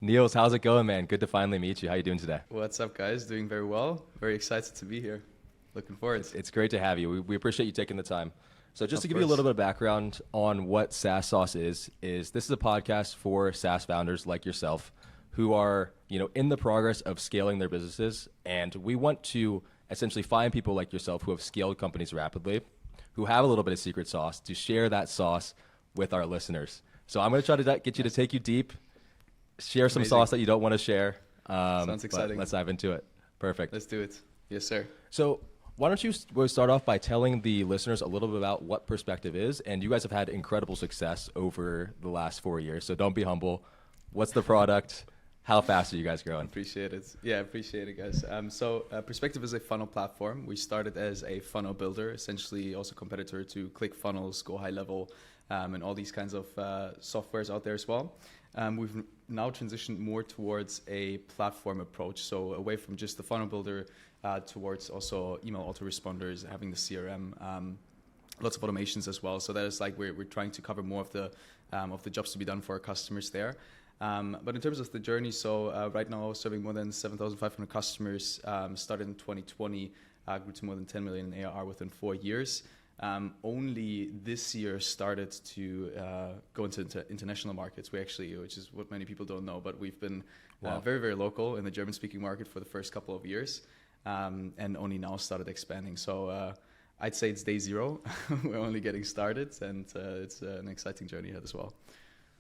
Niels, how's it going, man? Good to finally meet you. How you doing today? What's up, guys? Doing very well. Very excited to be here. Looking forward. It's great to have you. We appreciate you taking the time. So just to Of give you a little course. bit of background on what SaaS Sauce is this is a podcast for SaaS founders like yourself who are, in the progress of scaling their businesses. And we want to essentially find people like yourself who have scaled companies rapidly, who have a little bit of secret sauce to share that sauce with our listeners. So I'm going to try to get you to take you deep, share some Amazing. sauce that you don't want to share. Sounds But exciting. let's dive into it. Perfect. Let's do it. Yes, sir. So why don't you we'll start off by telling the listeners a little bit about what Perspective is? And you guys have had incredible success over the last 4 years. So don't be humble. What's the product? How fast are you guys growing? Appreciate it. Yeah, appreciate it, guys. Perspective is a funnel platform. We started as a funnel builder, essentially also competitor to ClickFunnels, Go High Level, and all these kinds of softwares out there as well. We've now transitioned more towards a platform approach, so away from just the funnel builder towards also email autoresponders, having the CRM, lots of automations as well. So that is like we're trying to cover more of the jobs to be done for our customers there. But in terms of the journey, so right now serving more than 7,500 customers, started in 2020, grew to more than 10 million in ARR within 4 years. Only this year started to go into international markets. Which is what many people don't know, but we've been very, very local in the German-speaking market for the first couple of years, and only now started expanding. So I'd say it's day zero. We're only getting started, and it's an exciting journey ahead as well.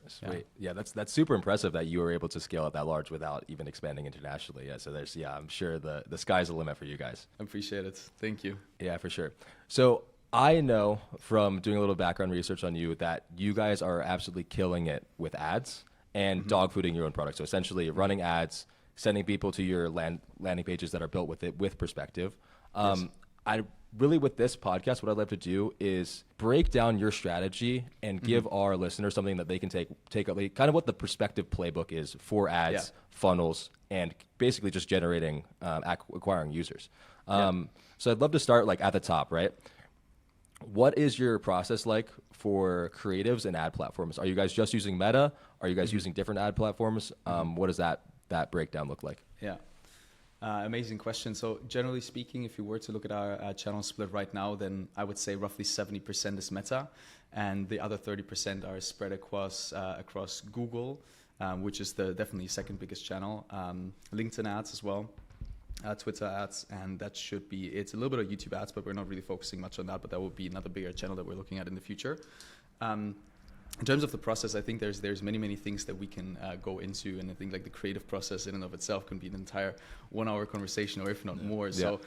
Sweet. Yeah, that's super impressive that you were able to scale it that large without even expanding internationally. Yeah, so I'm sure the sky's the limit for you guys. Appreciate it. Thank you. Yeah, for sure. So I know from doing a little background research on you that you guys are absolutely killing it with ads and dogfooding your own product. So essentially running ads, sending people to your landing pages that are built with Perspective. Yes. I really, with this podcast, what I'd love to do is break down your strategy and give our listeners something that they can take kind of what the Perspective playbook is for ads, funnels, and basically just generating, acquiring users. So I'd love to start like at the top, right? What is your process like for creatives and ad platforms? Are you guys just using Meta? Are you guys using different ad platforms? What does that breakdown look like? Yeah. Amazing question. So generally speaking, if you were to look at our channel split right now, then I would say roughly 70% is Meta, and the other 30% are spread across Google, which is the definitely second biggest channel, LinkedIn ads as well, Twitter ads, and it's a little bit of YouTube ads, but we're not really focusing much on that, but that will be another bigger channel that we're looking at in the future. In terms of the process, I think there's many things that we can go into, and I think like the creative process in and of itself can be an entire 1 hour conversation, or if not more. So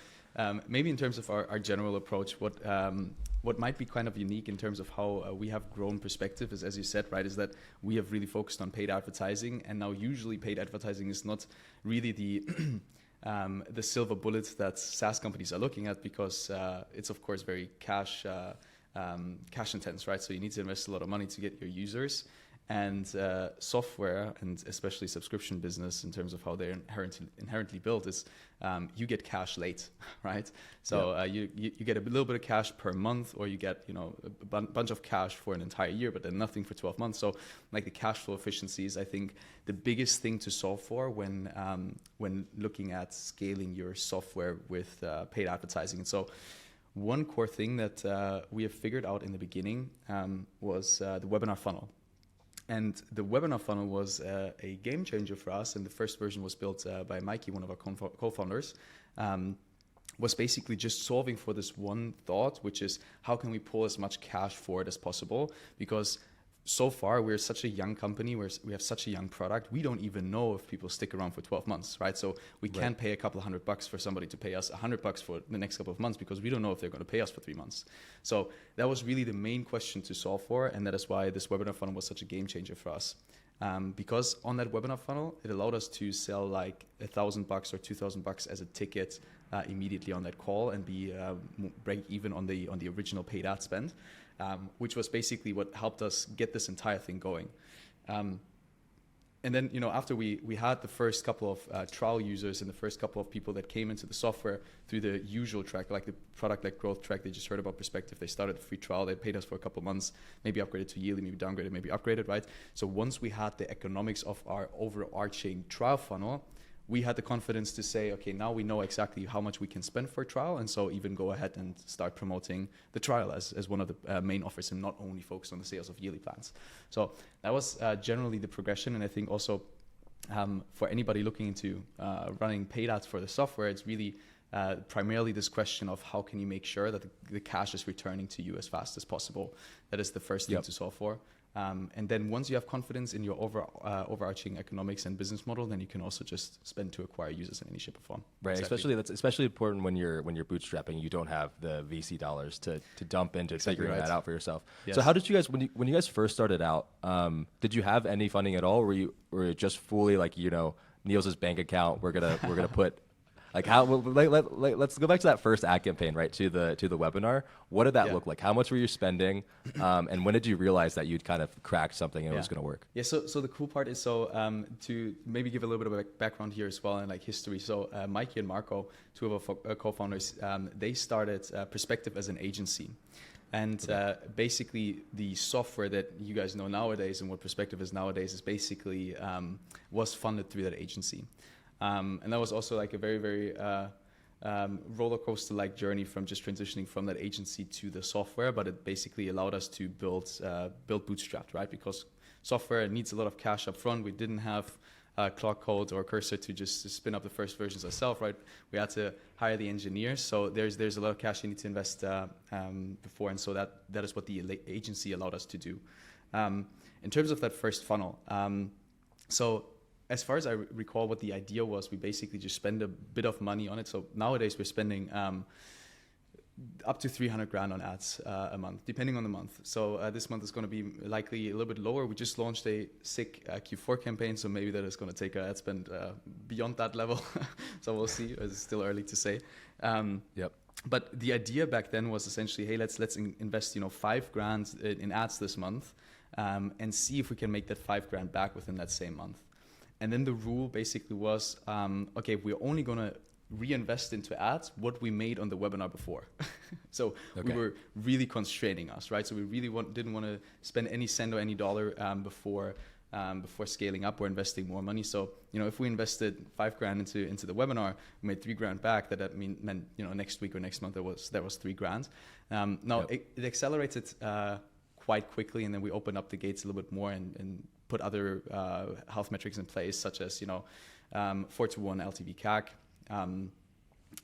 maybe in terms of our general approach, what might be kind of unique in terms of how we have grown Perspective is, as you said, right, is that we have really focused on paid advertising, and now usually paid advertising is not really the silver bullet that SaaS companies are looking at, because it's of course very cash intense, right? So you need to invest a lot of money to get your users, and software, and especially subscription business in terms of how they're inherently built, is you get cash late, right? So you get a little bit of cash per month, or you get a bunch of cash for an entire year, but then nothing for 12 months. So like the cash flow efficiency is, I think, the biggest thing to solve for when looking at scaling your software with paid advertising. And so one core thing that we have figured out in the beginning was the webinar funnel. And the webinar funnel was a game changer for us, and the first version was built by Mikey, one of our co-founders, was basically just solving for this one thought, which is how can we pull as much cash for it as possible? Because so far, we're such a young company, we have such a young product, we don't even know if people stick around for 12 months, right? So we can't pay a couple of $100 for somebody to pay us $100 for the next couple of months, because we don't know if they're going to pay us for 3 months. So that was really the main question to solve for, and that is why this webinar funnel was such a game changer for us. Because on that webinar funnel, it allowed us to sell like $1,000 or $2,000 as a ticket immediately on that call, and be break even on the original paid ad spend. Which was basically what helped us get this entire thing going. And then, after we had the first couple of trial users and the first couple of people that came into the software through the usual track, like the product-led growth track, they just heard about Perspective. They started a free trial. They paid us for a couple of months, maybe upgraded to yearly, maybe downgraded, maybe upgraded, right? So once we had the economics of our overarching trial funnel, we had the confidence to say, okay, now we know exactly how much we can spend for a trial, and so even go ahead and start promoting the trial as one of the main offers, and not only focus on the sales of yearly plans. So that was generally the progression, and I think also for anybody looking into running paid ads for the software, it's really primarily this question of how can you make sure that the cash is returning to you as fast as possible. That is the first thing to solve for. And then once you have confidence in your overarching economics and business model, then you can also just spend to acquire users in any shape or form. Right. Exactly. That's especially important when you're bootstrapping. You don't have the VC dollars to dump into figuring that out for yourself. Yes. So how did you guys, when you guys first started out, did you have any funding at all? Were you just fully like, Niels's bank account? We're gonna put. Like how? Let's go back to that first ad campaign, right? To the webinar. What did that look like? How much were you spending? And when did you realize that you'd kind of cracked something and it was going to work? Yeah. So the cool part is to maybe give a little bit of background here as well and like history. So Mikey and Marco, two of our co-founders, they started Perspective as an agency. And basically, the software that you guys know nowadays and what Perspective is nowadays is basically was funded through that agency. And that was also like a very, very roller coaster-like journey from just transitioning from that agency to the software. But it basically allowed us to build Bootstrapped, right? Because software needs a lot of cash up front. We didn't have Cloud Code or Cursor to just spin up the first versions ourselves, right? We had to hire the engineers. So there's a lot of cash you need to invest before. And so that is what the agency allowed us to do. In terms of that first funnel, so as far as I recall, what the idea was, we basically just spend a bit of money on it. So nowadays we're spending up to 300 grand on ads a month, depending on the month. So this month is going to be likely a little bit lower. We just launched a sick Q4 campaign, so maybe that is going to take ad spend beyond that level. So we'll see. It's still early to say. But the idea back then was essentially, hey, let's invest $5,000 in ads this month and see if we can make that $5,000 back within that same month. And then the rule basically was, okay, we're only going to reinvest into ads what we made on the webinar before. So we were really constraining us, right? So we really didn't want to spend any cent or any dollar before scaling up or investing more money. So, if we invested $5,000 into the webinar, we made $3,000 back. That meant next week or next month that was $3,000. It accelerated quite quickly, and then we opened up the gates a little bit more and put other health metrics in place, such as 4-to-1 LTV CAC,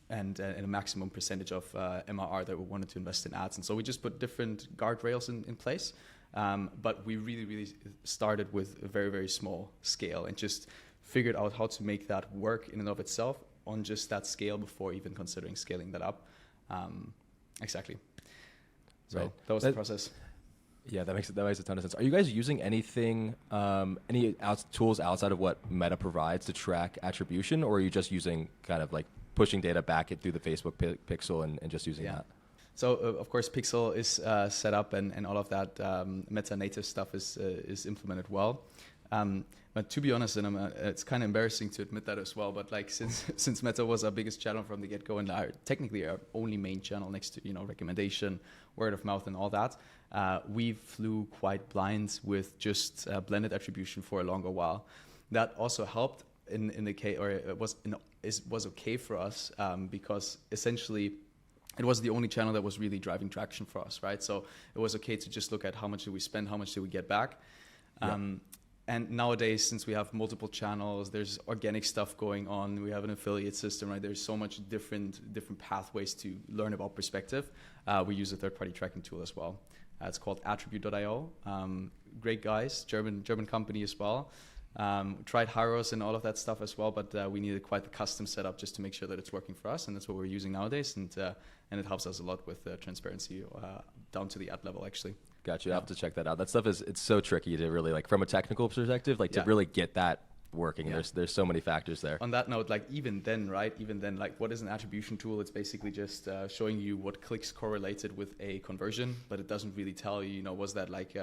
and a maximum percentage of MRR that we wanted to invest in ads. And so we just put different guardrails in place. But we really started with a very, very small scale and just figured out how to make that work in and of itself on just that scale before even considering scaling that up. Exactly. So that was the process. Yeah, that makes a ton of sense. Are you guys using anything, any tools outside of what Meta provides to track attribution, or are you just using kind of like pushing data back through the Facebook pixel and just using that? So of course, Pixel is set up and all of that Meta native stuff is implemented well. But to be honest, and it's kind of embarrassing to admit that as well, but like since Meta was our biggest channel from the get-go and technically our only main channel next to recommendation, word of mouth, and all that, we flew quite blind with just blended attribution for a longer while. That also helped in the case, or it was okay for us because essentially it was the only channel that was really driving traction for us, right? So it was okay to just look at how much did we spend, how much did we get back. And nowadays, since we have multiple channels, there's organic stuff going on. We have an affiliate system, right? There's so much different pathways to learn about Perspective. We use a third-party tracking tool as well. It's called Attribute.io. Great guys, German company as well. Tried Hyros and all of that stuff as well, but we needed quite the custom setup just to make sure that it's working for us, and that's what we're using nowadays. And it helps us a lot with transparency down to the ad level, actually. Gotcha. I have to check that out. That stuff it's so tricky to really, like, from a technical perspective, like to really get that working. There's so many factors there. On that note, like even then, like what is an attribution tool? It's basically just showing you what clicks correlated with a conversion, but it doesn't really tell you, was that like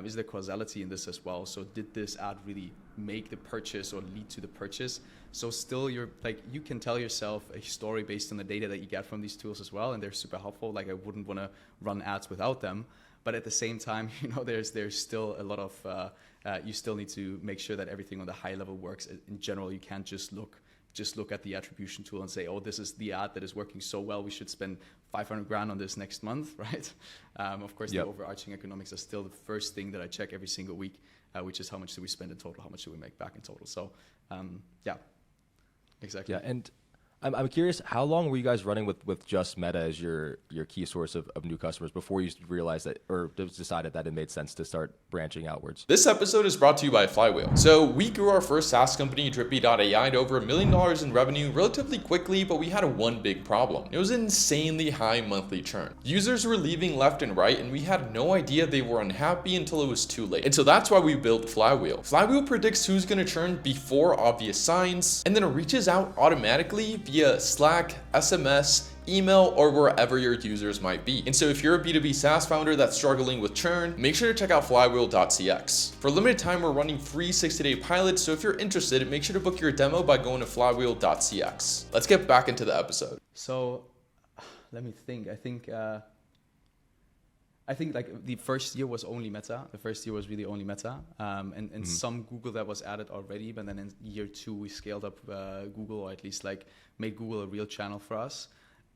is there causality in this as well? So did this ad really make the purchase or lead to the purchase? So still you can tell yourself a story based on the data that you get from these tools as well, and they're super helpful. Like I wouldn't want to run ads without them, but at the same time, there's still a lot of you still need to make sure that everything on the high level works. In general, you can't just look at the attribution tool and say, oh, this is the ad that is working so well, we should spend 500 grand on this next month, right? Of course, the overarching economics are still the first thing that I check every single week, which is how much do we spend in total, how much do we make back in total. So, yeah, exactly. Yeah, and I'm curious, how long were you guys running with just Meta as your key source of new customers before you realized that, or decided that it made sense to start branching outwards? This episode is brought to you by Flywheel. So we grew our first SaaS company, Drippy.ai, to over $1 million in revenue relatively quickly, but we had one big problem. It was insanely high monthly churn. Users were leaving left and right, and we had no idea they were unhappy until it was too late. And so that's why we built Flywheel. Flywheel predicts who's going to churn before obvious signs, and then it reaches out automatically via Slack, SMS, email, or wherever your users might be. And so if you're a B2B SaaS founder that's struggling with churn, make sure to check out flywheel.cx. For a limited time, we're running free 60-day pilots, so if you're interested, make sure to book your demo by going to flywheel.cx. Let's get back into the episode. So let me think. I think like the first year was only Meta. The first year was really only Meta, and some Google that was added already. But then in year 2, we scaled up Google, or at least like made Google a real channel for us.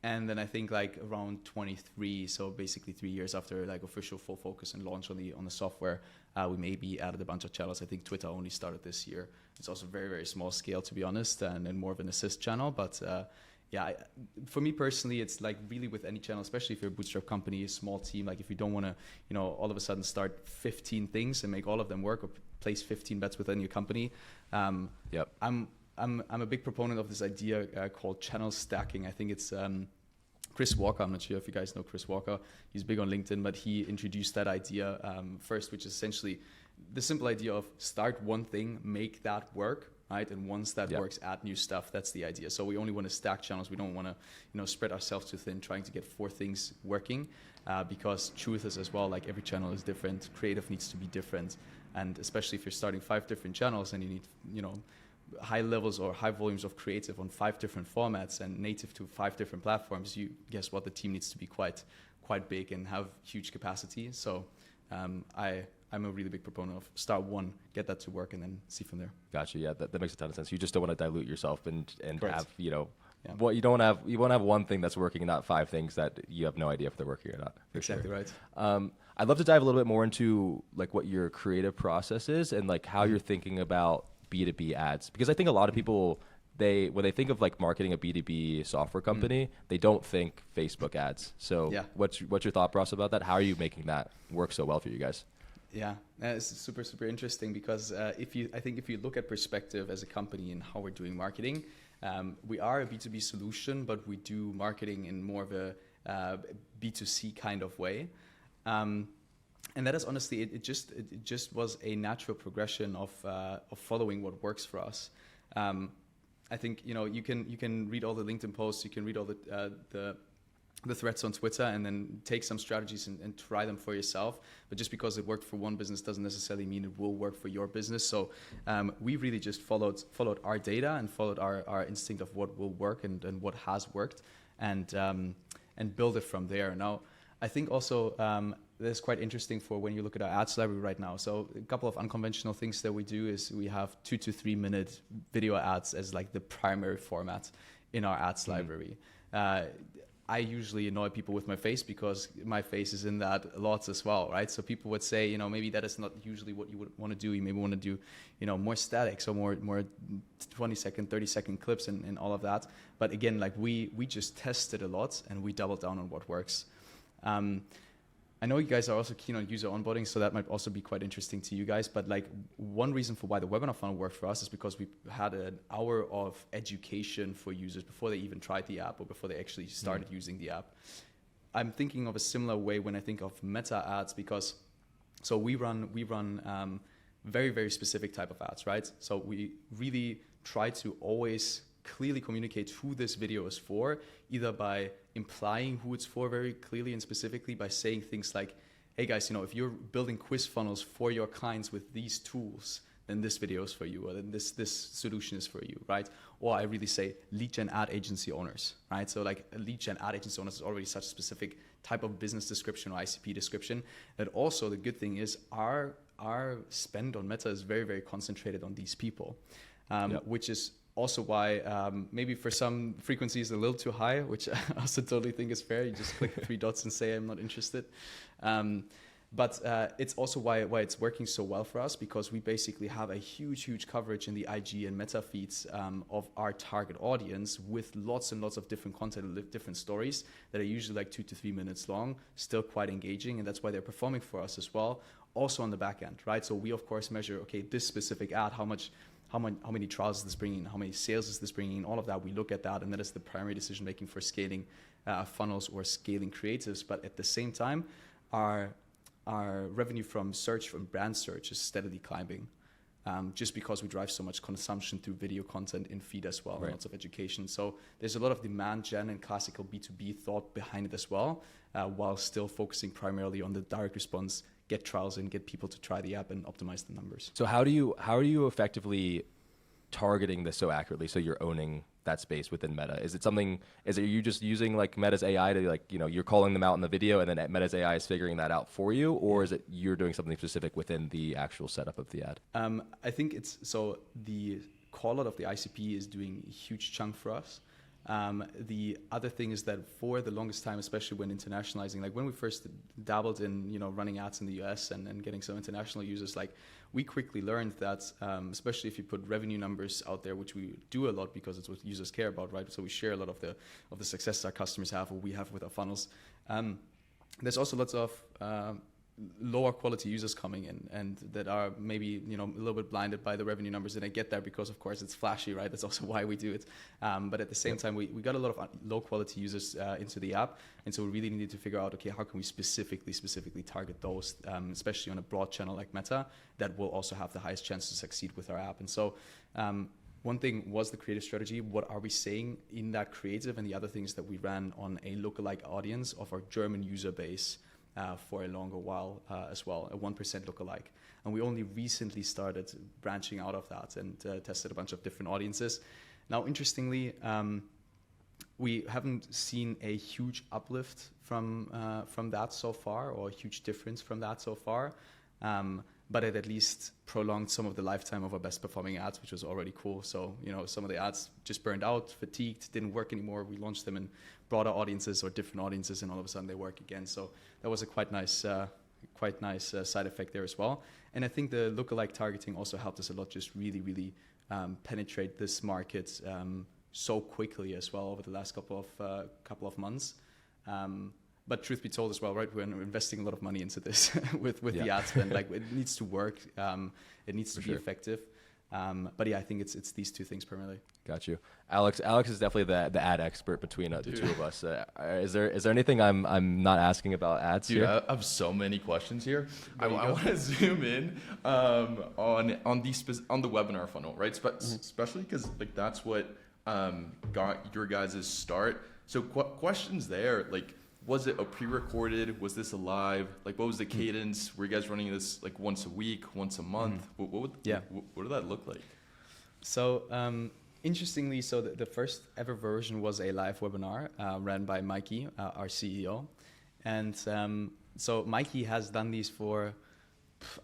And then I think like around 23, so basically 3 years after like official full focus and launch on the software, we maybe added a bunch of channels. I think Twitter only started this year. It's also very, very small scale, to be honest, and more of an assist channel. But yeah, for me personally, it's like really with any channel, especially if you're a bootstrap company, a small team, like if you don't want to, all of a sudden start 15 things and make all of them work, or place 15 bets within your company. I'm a big proponent of this idea called channel stacking. I think it's Chris Walker. I'm not sure if you guys know Chris Walker. He's big on LinkedIn, but he introduced that idea first, which is essentially the simple idea of start one thing, make that work. Right, and once that works, add new stuff. That's the idea. So we only want to stack channels. We don't want to, spread ourselves too thin, trying to get 4 things working. Because truth is as well, like every channel is different. Creative needs to be different, and especially if you're starting 5 different channels and you need, high levels or high volumes of creative on 5 different formats and native to 5 different platforms. You guess what? The team needs to be quite big and have huge capacity. So I'm a really big proponent of start one, get that to work, and then see from there. Gotcha. Yeah, that makes a ton of sense. You just don't want to dilute yourself and Correct. have, what you want to have one thing that's working, not 5 things that you have no idea if they're working or not. Exactly right. I'd love to dive a little bit more into like what your creative process is and like how you're thinking about B2B ads, because I think a lot of people, when they think of like marketing a B2B software company, they don't think Facebook ads. So what's your thought process about that? How are you making that work so well for you guys? Yeah, it's super, super interesting because if you look at perspective as a company and how we're doing marketing, we are a B2B solution, but we do marketing in more of a B2C kind of way. And that is honestly, it just was a natural progression of following what works for us. I think, you can read all the LinkedIn posts, you can read all the threads on Twitter, and then take some strategies and try them for yourself. But just because it worked for one business doesn't necessarily mean it will work for your business. So we really just followed our data and followed our instinct of what will work and what has worked, and build it from there. Now, I think also that's quite interesting for when you look at our ads library right now. So a couple of unconventional things that we do is we have 2 to 3 minute video ads as like the primary format in our ads library. I usually annoy people with my face because my face is in that lots as well, right? So people would say, maybe that is not usually what you would want to do. You maybe want to do, more static, so more 20-second, 30-second clips and all of that. But again, like we just tested a lot and we doubled down on what works. I know you guys are also keen on user onboarding, so that might also be quite interesting to you guys. But like one reason for why the webinar funnel worked for us is because we had an hour of education for users before they even tried the app or before they actually started using the app. I'm thinking of a similar way when I think of meta ads, because so we run very, very specific type of ads, right? So we really try to always clearly communicate who this video is for, either by implying who it's for very clearly and specifically by saying things like, hey guys, if you're building quiz funnels for your clients with these tools, then this video is for you, or then this solution is for you, right? Or I really say lead gen ad agency owners, right? So like a lead gen ad agency owners is already such a specific type of business description or ICP description that also the good thing is our spend on Meta is very, very concentrated on these people, which is also why maybe for some frequencies a little too high, which I also totally think is fair. You just click the 3 dots and say, I'm not interested. But it's also why it's working so well for us, because we basically have a huge coverage in the IG and Meta feeds of our target audience with lots and lots of different content and different stories that are usually like 2 to 3 minutes long, still quite engaging. And that's why they're performing for us as well, also on the back end, right? So we, of course, measure, okay, this specific ad, how many trials is this bringing in, how many sales is this bringing in, all of that. We look at that, and that is the primary decision making for scaling funnels or scaling creatives. But at the same time, our revenue from search, from brand search, is steadily climbing, just because we drive so much consumption through video content in feed as well, right. Lots of education. So there's a lot of demand gen and classical B2B thought behind it as well, while still focusing primarily on the direct response, get trials and get people to try the app and optimize the numbers. So how are you effectively targeting this so accurately so you're owning that space within Meta? Is it you just using like Meta's AI to like, you're calling them out in the video and then Meta's AI is figuring that out for you, or is it you're doing something specific within the actual setup of the ad? I think it's, so the call out of the ICP is doing a huge chunk for us. The other thing is that for the longest time, especially when internationalizing, like when we first dabbled in, running ads in the US and getting some international users, like we quickly learned that, especially if you put revenue numbers out there, which we do a lot because it's what users care about, right? So we share a lot of the success our customers have, or we have with our funnels. There's also lots of lower quality users coming in and that are maybe a little bit blinded by the revenue numbers, and I get that because of course it's flashy, right? That's also why we do it, but at the same time we got a lot of low quality users into the app, and so we really needed to figure out, okay, how can we specifically target those, especially on a broad channel like Meta, that will also have the highest chance to succeed with our app. And so one thing was the creative strategy. What are we saying in that creative? And the other thing is that we ran on a lookalike audience of our German user base for a longer while as well, a 1% lookalike. And we only recently started branching out of that and tested a bunch of different audiences. Now, interestingly, we haven't seen a huge uplift from that so far, or a huge difference from that so far. But it at least prolonged some of the lifetime of our best performing ads, which was already cool. So, some of the ads just burned out, fatigued, didn't work anymore. We launched them in broader audiences or different audiences, and all of a sudden they work again. So that was a quite nice side effect there as well. And I think the lookalike targeting also helped us a lot, just really penetrate this market so quickly as well over the last couple of months. But truth be told as well, right, we're investing a lot of money into this with the ad spend. Like, it needs to work. It needs to be effective. But yeah, I think it's these two things primarily. Got you. Alex is definitely the ad expert between the two of us. Is there anything I'm not asking about ads here? I have so many questions here. I want to zoom in on the webinar funnel, right? Especially because like that's what got your guys' start. So questions there, like, was it a pre-recorded? Was this a live? Like, what was the cadence? Were you guys running this like once a week, once a month? What did that look like? So interestingly, so the first ever version was a live webinar ran by Mikey, our CEO. And so Mikey has done these for,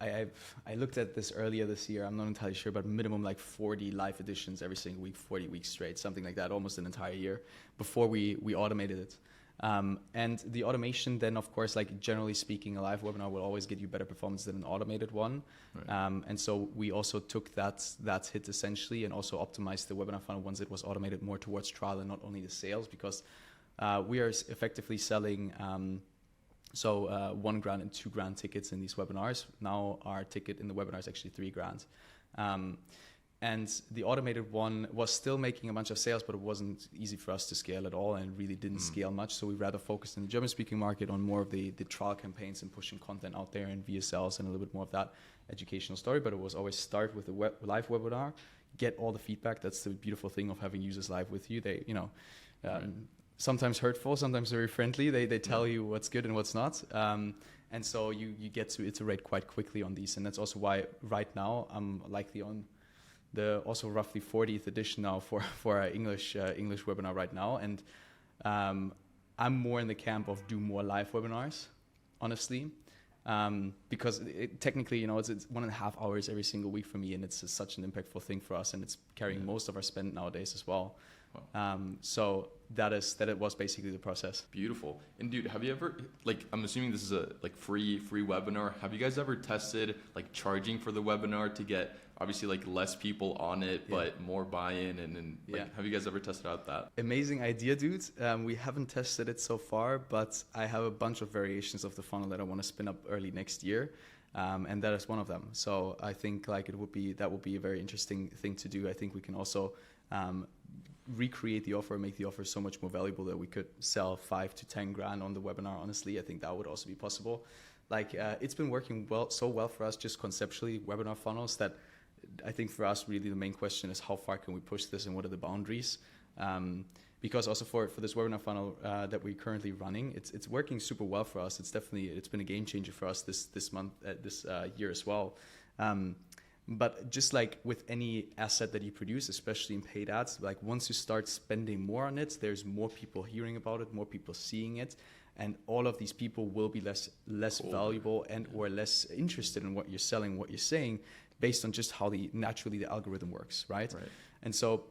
I looked at this earlier this year, I'm not entirely sure, but minimum like 40 live editions every single week, 40 weeks straight, something like that, almost an entire year before we automated it. And the automation then, of course, like generally speaking, a live webinar will always get you better performance than an automated one. Right. And so we also took that hit essentially and also optimized the webinar funnel once it was automated more towards trial and not only the sales, because we are effectively selling $1,000 and $2,000 tickets in these webinars. Now our ticket in the webinar is actually $3,000. And the automated one was still making a bunch of sales, but it wasn't easy for us to scale at all, and really didn't scale much. So we rather focused in the German-speaking market on more of the trial campaigns and pushing content out there and VSLs and a little bit more of that educational story. But it was always start with a live webinar, get all the feedback. That's the beautiful thing of having users live with you. They, sometimes hurtful, sometimes very friendly. They tell you what's good and what's not. And so you get to iterate quite quickly on these. And that's also why right now I'm likely on the also roughly 40th edition now for our English webinar right now. And I'm more in the camp of do more live webinars, honestly. Because technically, you know, it's 1.5 hours every single week for me, and it's such an impactful thing for us, and it's carrying most of our spend nowadays as well. Wow. So that it was basically the process. Beautiful. And dude, have you ever, like, I'm assuming this is a like free webinar. Have you guys ever tested like charging for the webinar to get obviously like less people on it, but more buy-in and like, have you guys ever tested out that? Amazing idea, dude. We haven't tested it so far, but I have a bunch of variations of the funnel that I want to spin up early next year. And that is one of them. So I think like that would be a very interesting thing to do. I think we can also recreate the offer, make the offer so much more valuable that we could sell 5 to 10 grand on the webinar. Honestly, I think that would also be possible. Like it's been working so well for us just conceptually, webinar funnels, that I think for us really the main question is how far can we push this and what are the boundaries? Because also for this webinar funnel that we're currently running, it's working super well for us. It's been a game changer for us this month, this year as well. But just like with any asset that you produce, especially in paid ads, like once you start spending more on it, there's more people hearing about it, more people seeing it, and all of these people will be less valuable and or less interested in what you're selling, what you're saying, based on just how naturally the algorithm works, right? And so,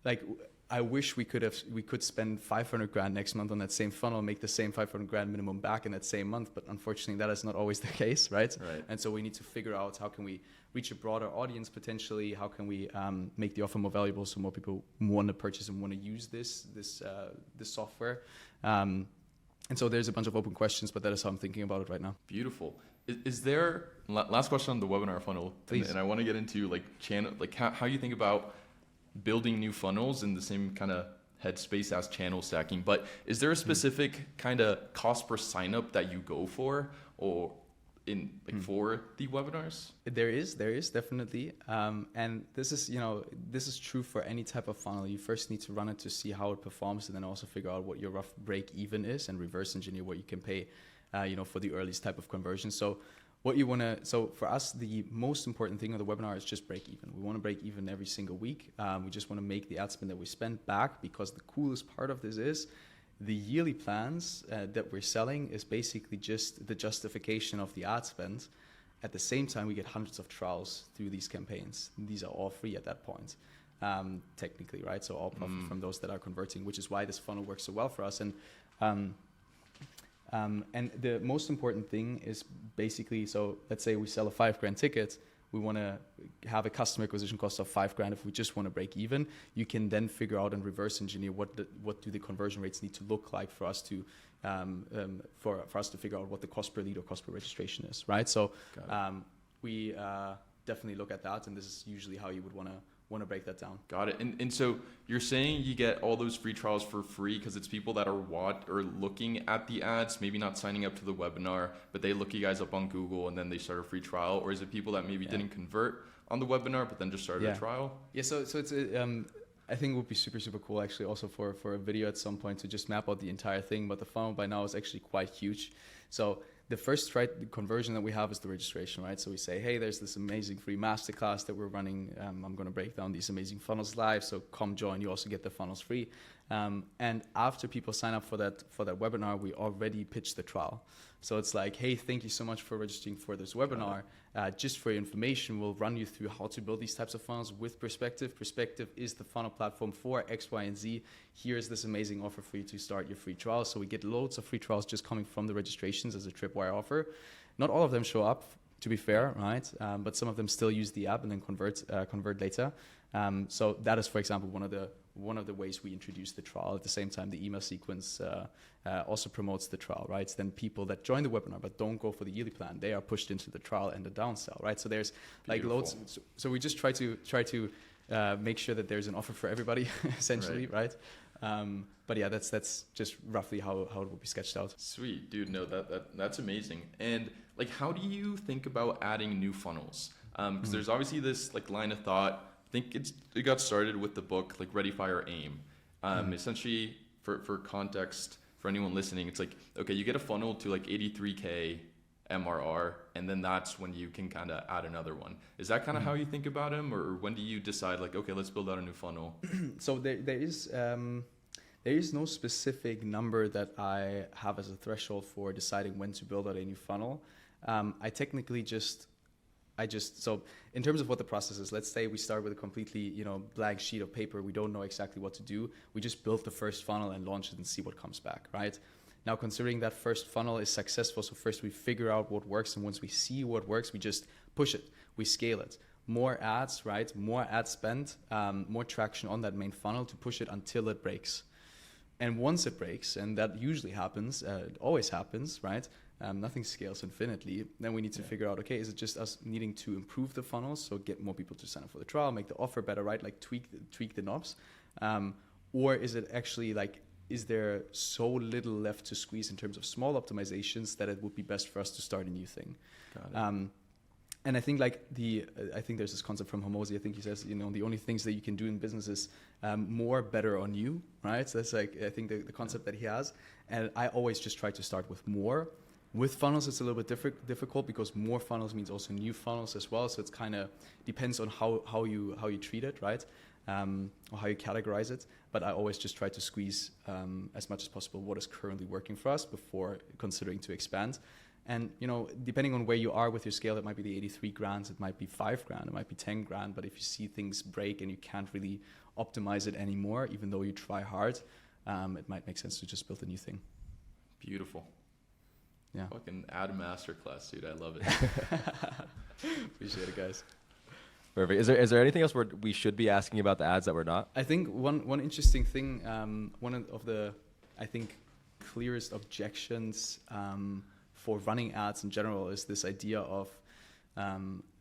like, I wish we could spend 500 grand next month on that same funnel, make the same 500 grand minimum back in that same month, but unfortunately that is not always the case, right? And so we need to figure out how can we reach a broader audience potentially, how can we make the offer more valuable so more people want to purchase and want to use this software. And so there's a bunch of open questions, but that is how I'm thinking about it right now. Beautiful. Is there, last question on the webinar funnel, please. And I want to get into like channel, like how you think about building new funnels in the same kind of headspace as channel stacking, but is there a specific kind of cost per sign up that you go for or for the webinars? There is definitely. And this is true for any type of funnel. You first need to run it to see how it performs and then also figure out what your rough break even is and reverse engineer what you can pay, for the earliest type of conversion. So for us, the most important thing on the webinar is just break even. We want to break even every single week. We just want to make the ad spend that we spend back, because the coolest part of this is the yearly plans that we're selling is basically just the justification of the ad spend. At the same time, we get hundreds of trials through these campaigns. These are all free at that point, technically, right? So all profit from those that are converting, which is why this funnel works so well for us. And the most important thing is basically, so let's say we sell a 5 grand ticket, we want to have a customer acquisition cost of 5 grand. If we just want to break even, you can then figure out and reverse engineer what do the conversion rates need to look like for us to for us to figure out what the cost per lead or cost per registration is, right? So we definitely look at that, and this is usually how you would want to break that down. Got it. And so you're saying you get all those free trials for free because it's people that are looking at the ads, maybe not signing up to the webinar, but they look you guys up on Google and then they start a free trial? Or is it people that maybe didn't convert on the webinar but then just started a trial? Yeah, so it's I think it would be super, super cool actually also for a video at some point to just map out the entire thing, but the funnel by now is actually quite huge. So the first conversion that we have is the registration, right? So we say, hey, there's this amazing free masterclass that we're running. I'm going to break down these amazing funnels live. So come join. You also get the funnels free. And after people sign up for that webinar, we already pitch the trial. So it's like, hey, thank you so much for registering for this webinar. Just for your information, we'll run you through how to build these types of funnels with Perspective. Perspective is the funnel platform for X, Y, and Z. Here's this amazing offer for you to start your free trial. So we get loads of free trials just coming from the registrations as a tripwire offer. Not all of them show up, to be fair, right? But some of them still use the app and then convert later. So that is, for example, one of the ways we introduce the trial. At the same time, the email sequence also promotes the trial, right? Then people that join the webinar but don't go for the yearly plan, they are pushed into the trial and the downsell, right? So there's like loads. So we just try to make sure that there's an offer for everybody, essentially, right? But yeah, that's just roughly how it will be sketched out. Sweet, dude. No, that's amazing. And like, how do you think about adding new funnels? Because there's obviously this like line of thought. I think it got started with the book like Ready, Fire, Aim. Essentially, for context for anyone listening, it's like, okay, you get a funnel to like 83K MRR, and then that's when you can kind of add another one. Is that kind of how you think about them, or when do you decide like, okay, let's build out a new funnel? So there is no specific number that I have as a threshold for deciding when to build out a new funnel. So in terms of what the process is, let's say we start with a completely, blank sheet of paper. We don't know exactly what to do. We just build the first funnel and launch it and see what comes back, right? Now, considering that first funnel is successful, so first we figure out what works, and once we see what works, we just push it, we scale it. More ads, right? More ad spend, more traction on that main funnel to push it until it breaks. And once it breaks, and that usually happens, it always happens, right? Nothing scales infinitely. Then we need to figure out, okay, is it just us needing to improve the funnel, so get more people to sign up for the trial, make the offer better, right? Like tweak the knobs, or is it actually like, is there so little left to squeeze in terms of small optimizations that it would be best for us to start a new thing? Got it. And I think I think there's this concept from Hormozy. I think he says, the only things that you can do in business is more, better on you, right? So that's I think the concept that he has. And I always just try to start with more. With funnels, it's a little bit difficult because more funnels means also new funnels as well. So it's kind of depends on how you treat it, right? Or how you categorize it. But I always just try to squeeze as much as possible what is currently working for us before considering to expand. And, depending on where you are with your scale, it might be the 83 grand, it might be 5 grand, it might be 10 grand. But if you see things break and you can't really optimize it anymore, even though you try hard, it might make sense to just build a new thing. Beautiful. Yeah. Fucking ad masterclass, dude. I love it. Appreciate it, guys. Perfect. Is there anything else we should be asking about the ads that we're not? I think one interesting thing, one of the, I think, clearest objections for running ads in general is this idea of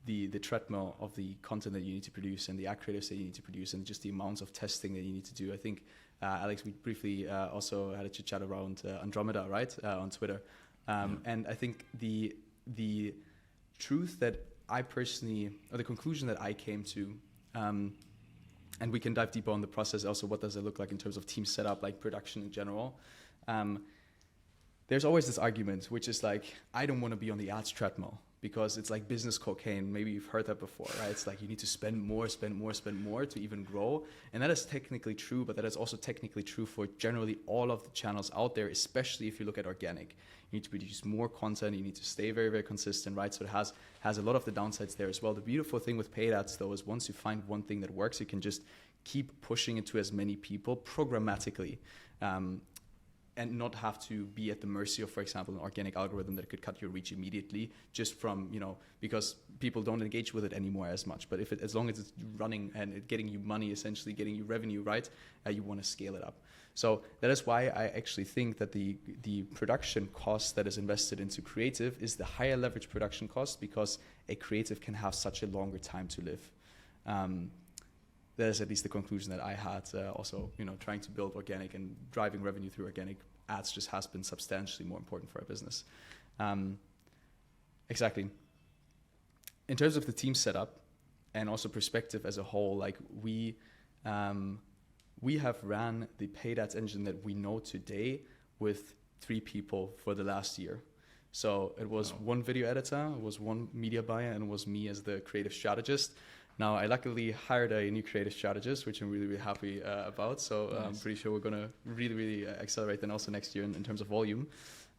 the treadmill of the content that you need to produce and the ad creatives that you need to produce and just the amounts of testing that you need to do. I think, Alex, we briefly also had a chit chat around Andromeda, right, on Twitter. And I think the truth that I personally, or the conclusion that I came to, and we can dive deeper on the process also, what does it look like in terms of team setup, like production in general. There's always this argument, which is like, I don't want to be on the ads treadmill because it's like business cocaine. Maybe you've heard that before, right? It's like you need to spend more to even grow. And that is technically true, but that is also technically true for generally all of the channels out there, especially if you look at organic. You need to produce more content. You need to stay very, very consistent, right? So it has a lot of the downsides there as well. The beautiful thing with paid ads, though, is once you find one thing that works, you can just keep pushing it to as many people programmatically. And not have to be at the mercy of, for example, an organic algorithm that could cut your reach immediately just from, because people don't engage with it anymore as much. But as long as it's running and it getting you money, essentially getting you revenue, right, you want to scale it up. So that is why I actually think that the production cost that is invested into creative is the higher leverage production cost because a creative can have such a longer time to live. That is at least the conclusion that I had. Also, trying to build organic and driving revenue through organic ads just has been substantially more important for our business. Exactly. In terms of the team setup and also perspective as a whole, like we have ran the paid ads engine that we know today with 3 people for the last year. So it was one video editor, it was one media buyer, and it was me as the creative strategist. Now, I luckily hired a new creative strategist, which I'm really, really happy about. So nice. I'm pretty sure we're going to really, really accelerate then also next year in terms of volume.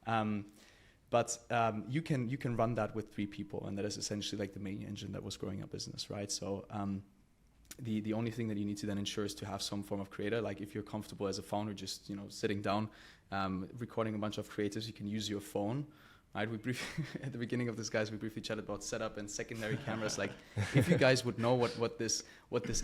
But you can run that with 3 people, and that is essentially like the main engine that was growing our business, right? So the only thing that you need to then ensure is to have some form of creator. Like if you're comfortable as a founder, just sitting down, recording a bunch of creatives, you can use your phone. Right, at the beginning of this, guys, we briefly chatted about setup and secondary cameras. Like, if you guys would know what this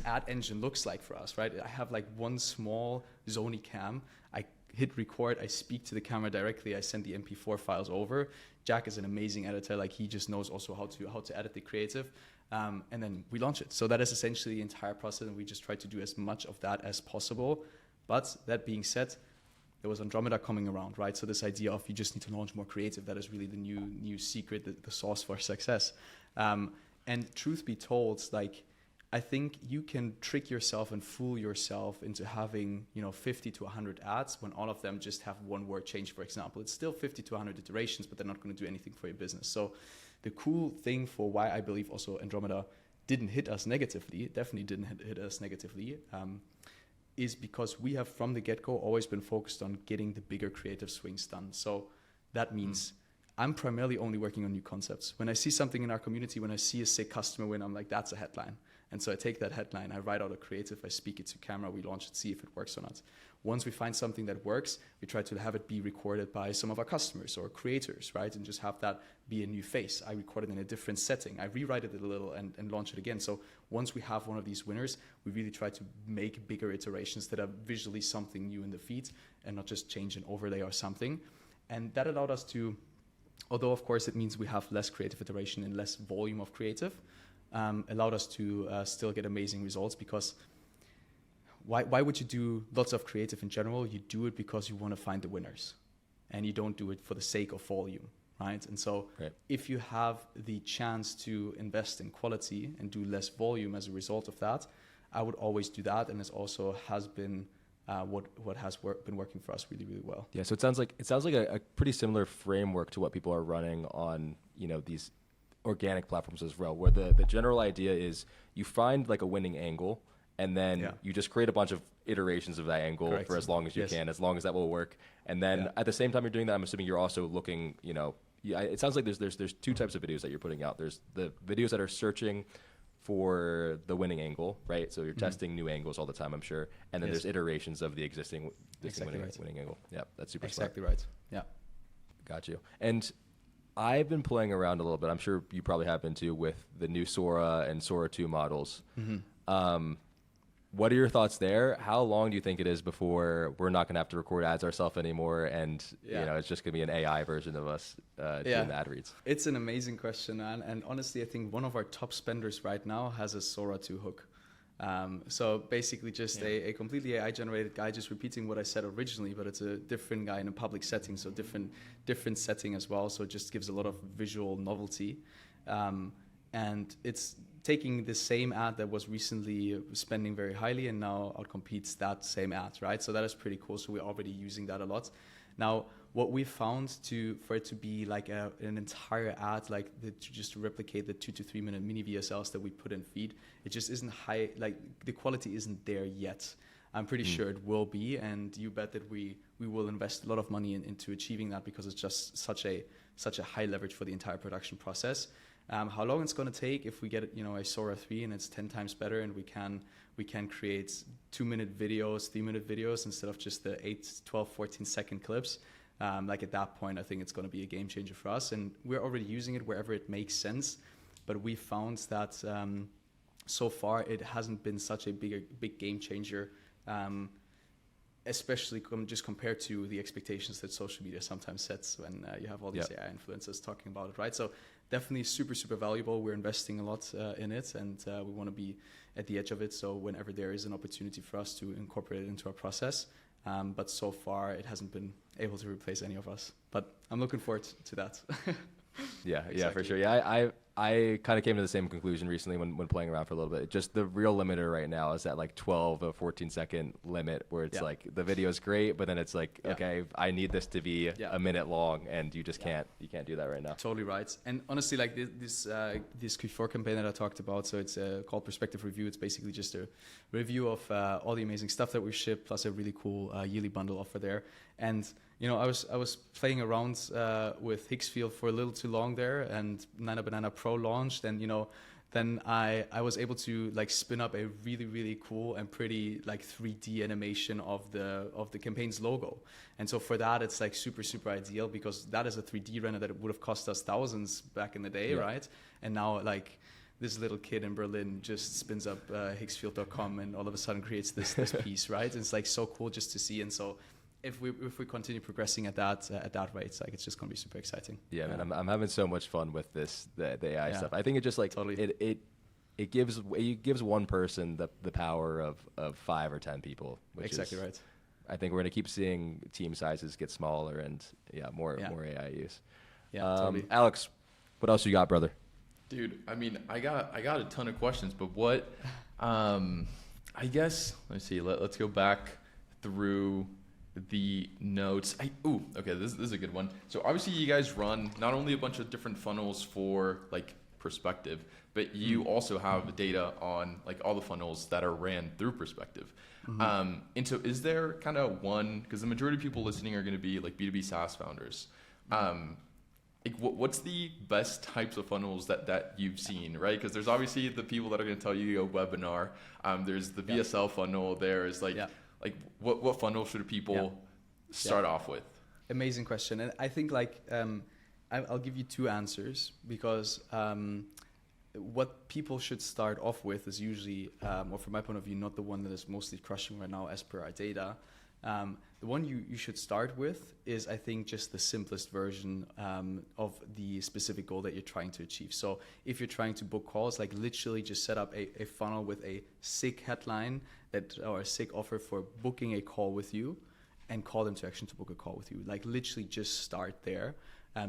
ad engine looks like for us, right? I have like one small Sony cam. I hit record. I speak to the camera directly. I send the MP4 files over. Jack is an amazing editor. Like, he just knows also how to edit the creative, and then we launch it. So that is essentially the entire process, and we just try to do as much of that as possible. But that being said, there was Andromeda coming around, right? So this idea of you just need to launch more creative, that is really the new secret, the sauce for success. And truth be told, like I think you can trick yourself and fool yourself into having, 50 to 100 ads when all of them just have one word change, for example. It's still 50 to 100 iterations, but they're not going to do anything for your business. So the cool thing for why I believe also Andromeda didn't hit us negatively, definitely didn't hit us negatively, is because we have from the get-go always been focused on getting the bigger creative swings done. So that means I'm primarily only working on new concepts. When I see something in our community, when I see a sick customer win, I'm like, that's a headline. And so I take that headline, I write out a creative, I speak it to camera, we launch it, see if it works or not. Once we find something that works, we try to have it be recorded by some of our customers or creators, right? And just have that be a new face. I record it in a different setting. I rewrite it a little and launch it again. So once we have one of these winners, we really try to make bigger iterations that are visually something new in the feed and not just change an overlay or something. And that allowed us to, although of course it means we have less creative iteration and less volume of creative, allowed us to still get amazing results, because why would you do lots of creative in general? You do it because you want to find the winners, and you don't do it for the sake of volume, right? And so if you have the chance to invest in quality and do less volume as a result of that, I would always do that, and it also has been what has been working for us really, really well. Yeah, so it sounds like a pretty similar framework to what people are running on, these organic platforms as well, where the general idea is you find like a winning angle, and then you just create a bunch of iterations of that angle for as long as you can, as long as that will work. And then at the same time you're doing that, I'm assuming you're also looking, it sounds like there's two types of videos that you're putting out. There's the videos that are searching for the winning angle, right? So you're testing new angles all the time, I'm sure. And then there's iterations of the existing winning angle. Yeah, that's super smart. Exactly right. Yeah. Got you. And I've been playing around a little bit. I'm sure you probably have been too, with the new Sora and Sora 2 models. What are your thoughts there? How long do you think it is before we're not going to have to record ads ourselves anymore, and it's just going to be an AI version of us doing the ad reads? It's an amazing question, and honestly, I think one of our top spenders right now has a Sora 2 hook. So basically just a completely AI-generated guy just repeating what I said originally, but it's a different guy in a public setting, so different setting as well. So it just gives a lot of visual novelty. And it's taking the same ad that was recently spending very highly and now outcompetes that same ad, right? So that is pretty cool. So we're already using that a lot. Now, what we found for it to be like an entire ad, to just replicate the 2 to 3 minute mini VSLs that we put in feed, it just isn't high, like the quality isn't there yet. I'm pretty sure it will be, and you bet that we will invest a lot of money into achieving that, because it's just such a high leverage for the entire production process. How long it's going to take if we get a Sora 3 and it's 10 times better, and we can create 2-minute videos, 3-minute videos instead of just the 8, 12, 14-second clips. At that point, I think it's going to be a game changer for us, and we're already using it wherever it makes sense. But we found that so far it hasn't been such a big game changer, especially just compared to the expectations that social media sometimes sets when you have all these AI influencers talking about it, right? So definitely super, super valuable. We're investing a lot in it, and we want to be at the edge of it. So whenever there is an opportunity for us to incorporate it into our process, but so far it hasn't been able to replace any of us. But I'm looking forward to that. Yeah, for sure. Yeah, I kind of came to the same conclusion recently when playing around for a little bit. Just the real limiter right now is that like 12 or 14-second limit, where it's like the video is great, but then it's like, okay, I need this to be a minute long, and you just can't do that right now. Totally right. And honestly, like this Q4 campaign that I talked about, so it's called Perspective Review. It's basically just a review of all the amazing stuff that we've shipped, plus a really cool yearly bundle offer there. And I was playing around with Higgsfield for a little too long there, and Nana Banana Pro launched, and then I was able to like spin up a really, really cool and pretty like 3D animation of the campaign's logo. And so for that, it's like super, super ideal, because that is a 3D render that would have cost us thousands back in the day, right? And now like this little kid in Berlin just spins up Higgsfield.com and all of a sudden creates this piece, right? And it's like so cool just to see. And so if we continue progressing at that rate, like it's just gonna be super exciting. Yeah, man, I'm having so much fun with the AI stuff. I think it just like totally. it gives one person the power of 5 or 10 people. Which exactly is, right. I think we're gonna keep seeing team sizes get smaller and more AI use. Yeah, totally. Alex, what else you got, brother? Dude, I mean, I got a ton of questions, but what, I guess, let's see, let's go back through the notes. Okay, this is a good one. So obviously you guys run not only a bunch of different funnels for like perspective, but you also have data on like all the funnels that are ran through perspective. And so is there kind of one, because the majority of people listening are going to be like B2B SaaS founders. Like what's the best types of funnels that you've seen, right? Because there's obviously the people that are going to tell you a webinar. There's the VSL funnel. There's like what funnel should people start off with? Amazing question, and I think like I'll give you two answers because what people should start off with is usually, or from my point of view, not the one that is mostly crushing right now as per our data. The one you should start with is, I think, just the simplest version of the specific goal that you're trying to achieve. So if you're trying to book calls, like literally just set up a funnel with a sick headline or a sick offer for booking a call with you and call them to action to book a call with you. Like literally just start there.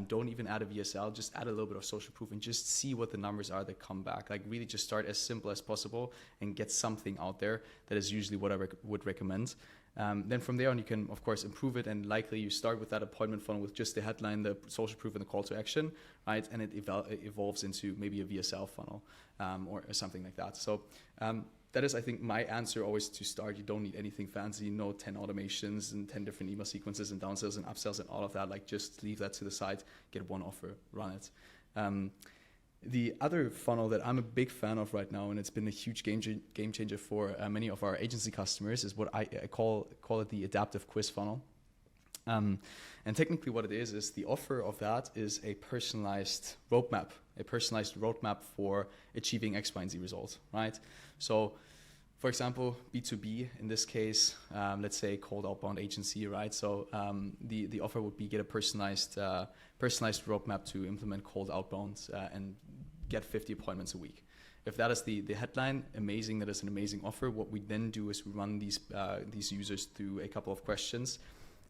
Don't even add a VSL, just add a little bit of social proof and just see what the numbers are that come back. Like really just start as simple as possible and get something out there. That is usually what I would recommend. Then from there on, you can, of course, improve it, and likely you start with that appointment funnel with just the headline, the social proof, and the call to action, right? And it evolves into maybe a VSL funnel or something like that. So that is, I think, my answer always to start. You don't need anything fancy, no 10 automations and 10 different email sequences and downsells and upsells and all of that. Like just leave that to the side, get one offer, run it. The other funnel that I'm a big fan of right now, and it's been a huge game changer for many of our agency customers, is what I call it the adaptive quiz funnel. And technically what it is the offer of that is a personalized roadmap for achieving X, Y, and Z results, right? So, for example, B2B, in this case, let's say cold outbound agency, right? So the offer would be get a personalized roadmap to implement cold outbound and get 50 appointments a week. If that is the headline, amazing, that is an amazing offer. What we then do is we run these users through a couple of questions,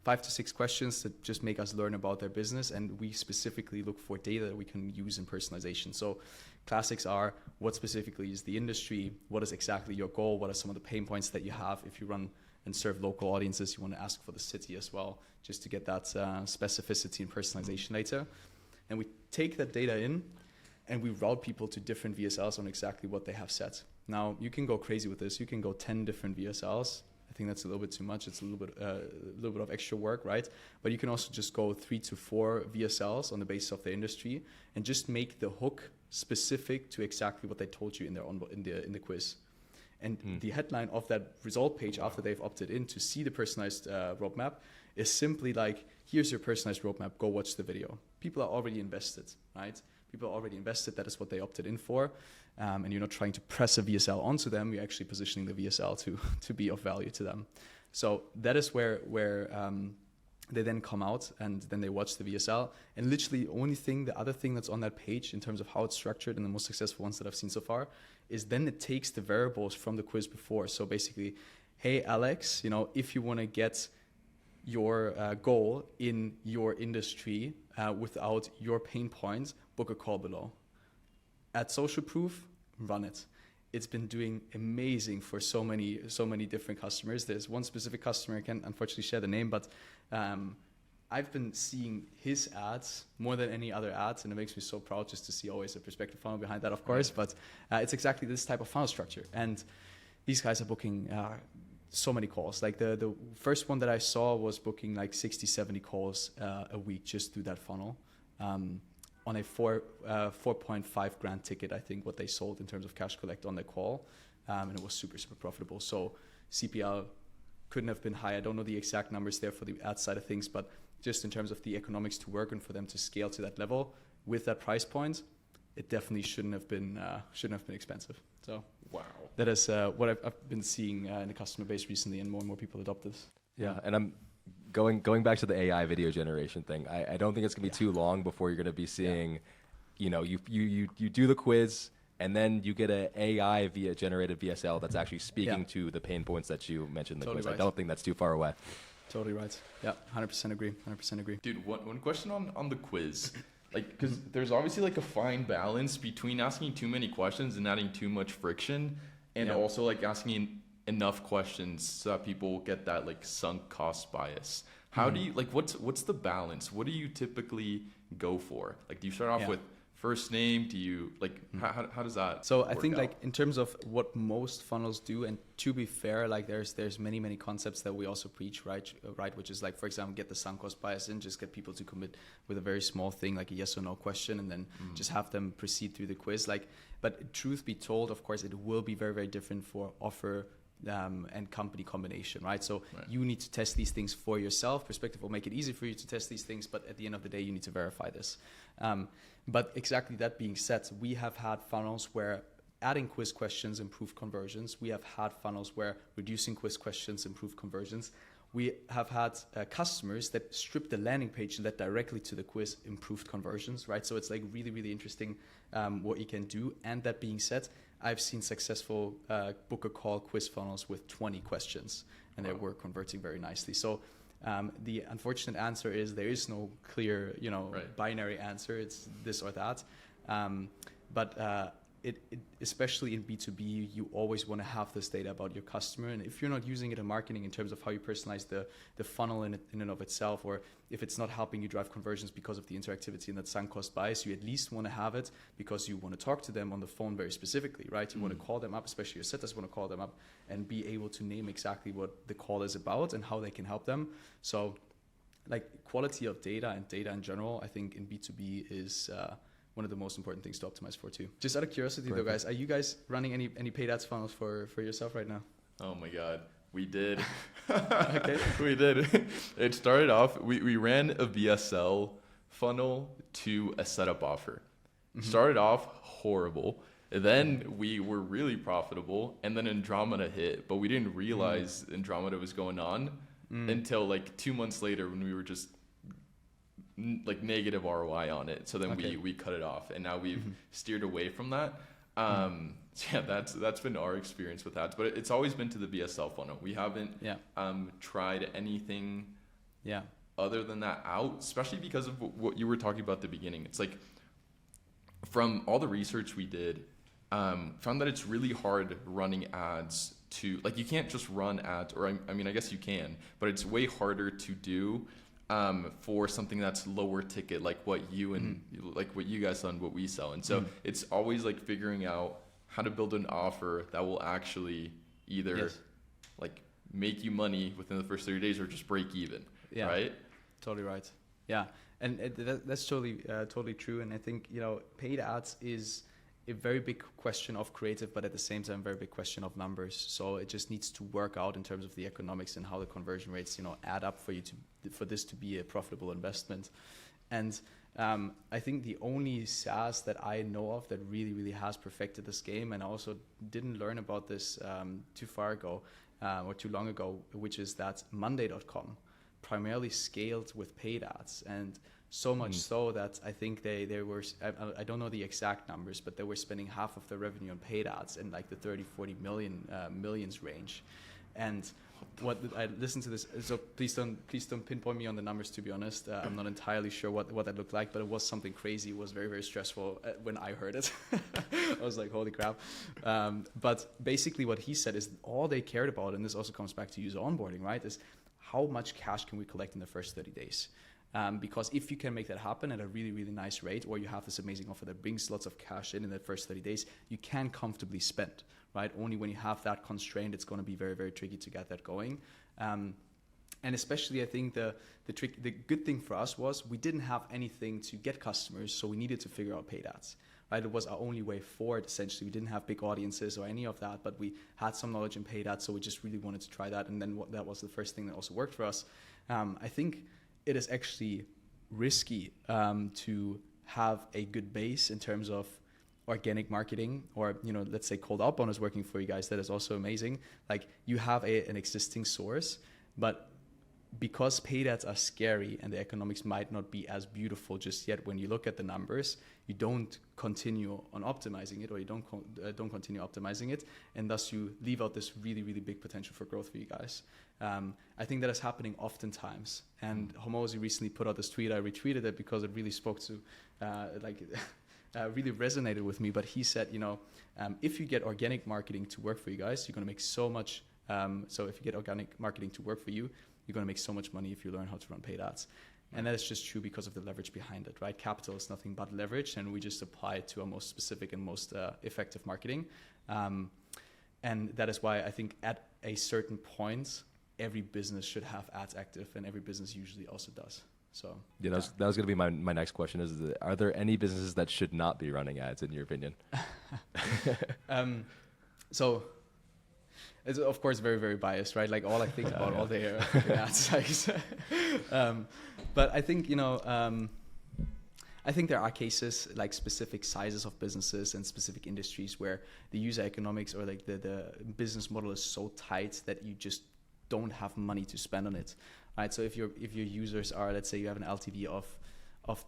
5 to 6 questions that just make us learn about their business, and we specifically look for data that we can use in personalization. So classics are, what specifically is the industry, what is exactly your goal, what are some of the pain points that you have. If you run and serve local audiences, you want to ask for the city as well, just to get that specificity and personalization later. And we take that data in and we route people to different VSLs on exactly what they have set. Now, you can go crazy with this. You can go 10 different VSLs. I think that's a little bit too much. It's a little bit of extra work, right? But you can also just go 3 to 4 VSLs on the basis of the industry and just make the hook specific to exactly what they told you in the quiz. And the headline of that result page after they've opted in to see the personalized roadmap is simply like, here's your personalized roadmap, go watch the video. People are already invested, right? People are already invested, that is what they opted in for. And you're not trying to press a VSL onto them, you're actually positioning the VSL to be of value to them. So that is where they then come out and then they watch the VSL. And literally the other thing that's on that page in terms of how it's structured and the most successful ones that I've seen so far is then it takes the variables from the quiz before. So basically, hey, Alex, if you want to get your goal in your industry without your pain points, book a call below. Add social proof, run it. It's been doing amazing for so many different customers. There's one specific customer, I can't unfortunately share the name, but I've been seeing his ads more than any other ads, and it makes me so proud just to see always a perspective funnel behind that, of course, but it's exactly this type of funnel structure. And these guys are booking so many calls. Like the first one that I saw was booking like 60, 70 calls a week just through that funnel. On a 4.5 grand ticket, I think what they sold in terms of cash collect on the call. And it was super, super profitable. So CPL couldn't have been high. I don't know the exact numbers there for the ad side of things, but just in terms of the economics to work and for them to scale to that level with that price point, it definitely shouldn't have been expensive. So wow, that is what I've been seeing in the customer base recently, and more people adopt this. Yeah, and I'm going back to the AI video generation thing. I don't think it's gonna be too long before you're gonna be seeing, you do the quiz and then you get an AI via generated VSL that's actually speaking to the pain points that you mentioned in the quiz. Right. I don't think that's too far away. Totally right. Yeah, 100% agree. 100% agree. Dude, one question on the quiz. like, because there's obviously like a fine balance between asking too many questions and adding too much friction, and also like asking enough questions so that people get that like sunk cost bias. How do you, like, what's the balance? What do you typically go for? Like, do you start off with first name? Do you like, how does that So I work think out? like in terms of what most funnels do, and to be fair, like there's many concepts that we also preach, right, which is like, for example, get the sunk cost bias in, just get people to commit with a very small thing like a yes or no question, and then just have them proceed through the quiz. Like, but truth be told, of course, it will be very different for offer and company combination, right? So you need to test these things for yourself. Perspective will make it easy for you to test these things, but at the end of the day, you need to verify this. But exactly that being said, we have had funnels where adding quiz questions improved conversions. We have had funnels where reducing quiz questions improved conversions. We have had customers that stripped the landing page and led directly to the quiz, improved conversions, right? So it's like really interesting what you can do. And that being said, I've seen successful book a call quiz funnels with 20 questions, and they were converting very nicely. So the unfortunate answer is there is no clear, binary answer. It's this or that. But especially in B2B, you always want to have this data about your customer. And if you're not using it in marketing in terms of how you personalize the funnel in and of itself, or if it's not helping you drive conversions because of the interactivity and that sunk cost bias, you at least want to have it because you want to talk to them on the phone very specifically, right? You want to call them up, especially your setters want to call them up and be able to name exactly what the call is about and how they can help them. So like quality of data and data in general, I think in B2B is one of the most important things to optimize for too. Just out of curiosity though, guys, are you guys running any paid ads funnels for yourself right now? Oh my God, we did. Okay. We did. It started off, we ran a VSL funnel to a setup offer. Started off horrible. Then we were really profitable, and then Andromeda hit, but we didn't realize Andromeda was going on until like 2 months later when we were just like negative ROI on it. So then we cut it off, and now we've steered away from that. That's been our experience with ads, but it's always been to the VSL funnel. We haven't tried anything other than that out, especially because of what you were talking about at the beginning. It's like from all the research we did, found that it's really hard running ads to, like, you can't just run ads, or I mean, I guess you can, but it's way harder to do for something that's lower ticket, like what you and like what you guys sell and what we sell. And so it's always like figuring out how to build an offer that will actually either like make you money within the first 30 days or just break even. Right? Totally right. Yeah. And that's totally true. And I think, paid ads is a very big question of creative, but at the same time, very big question of numbers. So it just needs to work out in terms of the economics and how the conversion rates, add up for this to be a profitable investment. And I think the only SaaS that I know of that really has perfected this game, and I also didn't learn about this too far ago or too long ago, which is that Monday.com primarily scaled with paid ads, and so much so that I think they were, I don't know the exact numbers, but they were spending half of their revenue on paid ads in like the 30-40 millions range. And what I listened to this, so please don't pinpoint me on the numbers, to be honest. I'm not entirely sure what that looked like, but it was something crazy. It was very stressful when I heard it. I was like, holy crap. But basically what he said is all they cared about, and this also comes back to user onboarding, right, is how much cash can we collect in the first 30 days? Because if you can make that happen at a really nice rate, or you have this amazing offer that brings lots of cash in the first 30 days, you can comfortably spend, right? Only when you have that constraint, it's going to be very tricky to get that going. And especially, I think the good thing for us was we didn't have anything to get customers, so we needed to figure out paid ads. Right? It was our only way forward, essentially. We didn't have big audiences or any of that, but we had some knowledge in paid ads, so we just really wanted to try that. And then that was the first thing that also worked for us. I think it is actually risky to have a good base in terms of organic marketing, or let's say cold outbound is working for you guys. That is also amazing. Like, you have an existing source, but because paid ads are scary and the economics might not be as beautiful just yet, when you look at the numbers, you don't continue on optimizing it, or you don't continue optimizing it, and thus you leave out this really, really big potential for growth for you guys. I think that is happening oftentimes. And Homozy recently put out this tweet. I retweeted it because it really spoke to, really resonated with me. But he said, if you get organic marketing to work for you guys, you're going to make so much. So if you get organic marketing to work for you, you're going to make so much money if you learn how to run paid ads. And that is just true because of the leverage behind it, right? Capital is nothing but leverage, and we just apply it to our most specific and most effective marketing. And that is why I think at a certain point, every business should have ads active, and every business usually also does. So yeah, that was going to be my next question. Are there any businesses that should not be running ads, in your opinion? So it's of course very, very biased, right? Like all I think about all day are ads. But I think, I think there are cases, like specific sizes of businesses and specific industries, where the user economics or like the business model is so tight that you just don't have money to spend on it, right? So if your users are, let's say you have an LTV of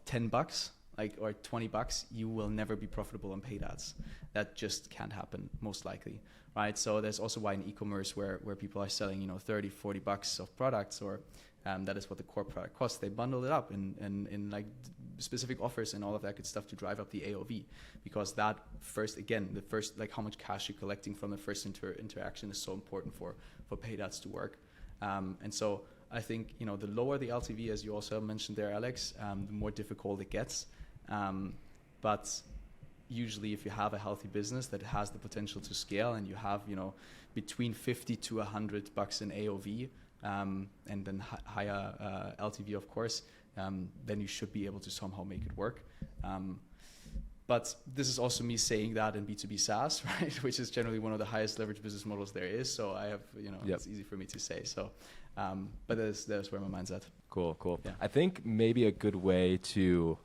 $10, or $20, you will never be profitable on paid ads. That just can't happen, most likely, right? So there's also why in e-commerce where people are selling, $30, $40 of products, or that is what the core product costs. They bundle it up in like specific offers and all of that good stuff to drive up the AOV, because that first, like how much cash you're collecting from the first interaction is so important for paid ads to work. And so I think, the lower the LTV, as you also mentioned there, Alex, the more difficult it gets. But usually if you have a healthy business that has the potential to scale, and you have, between 50 to $100 in AOV, and then higher LTV, of course, then you should be able to somehow make it work. But this is also me saying that in B2B SaaS, right? Which is generally one of the highest leverage business models there is. So I have, It's easy for me to say. So, but that's where my mind's at. Cool. Yeah. I think maybe a good way to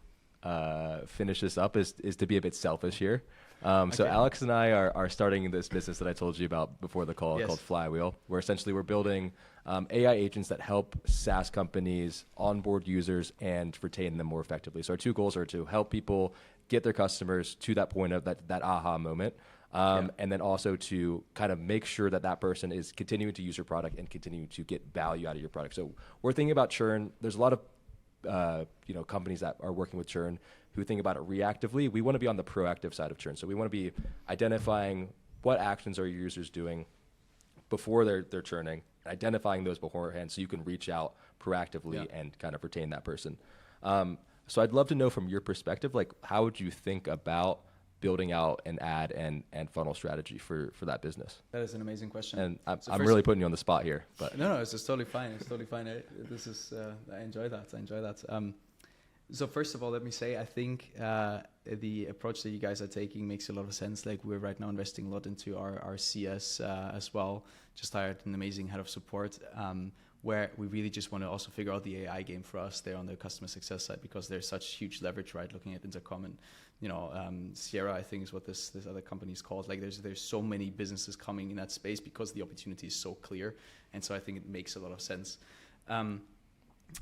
finish this up is to be a bit selfish here. So Alex and I are starting this business that I told you about before the call, called Flywheel, where essentially we're building AI agents that help SaaS companies onboard users and retain them more effectively. So our two goals are to help people get their customers to that point of that aha moment, and then also to kind of make sure that person is continuing to use your product and continuing to get value out of your product. So we're thinking about churn. There's a lot of companies that are working with churn who think about it reactively. We want to be on the proactive side of churn. So we want to be identifying what actions are your users doing before they're churning, identifying those beforehand so you can reach out proactively and kind of retain that person. So I'd love to know from your perspective, like, how would you think about building out an ad and funnel strategy for that business? That is an amazing question. And I'm really putting you on the spot here. But No, it's just totally fine. It's totally fine. I enjoy that. So first of all, let me say, I think the approach that you guys are taking makes a lot of sense. Like, we're right now investing a lot into our CS as well. Just hired an amazing head of support, where we really just want to also figure out the AI game for us there on the customer success side, because there's such huge leverage, right? Looking at Intercom and, Sierra, I think is what this other company is called. Like, there's so many businesses coming in that space because the opportunity is so clear. And so I think it makes a lot of sense.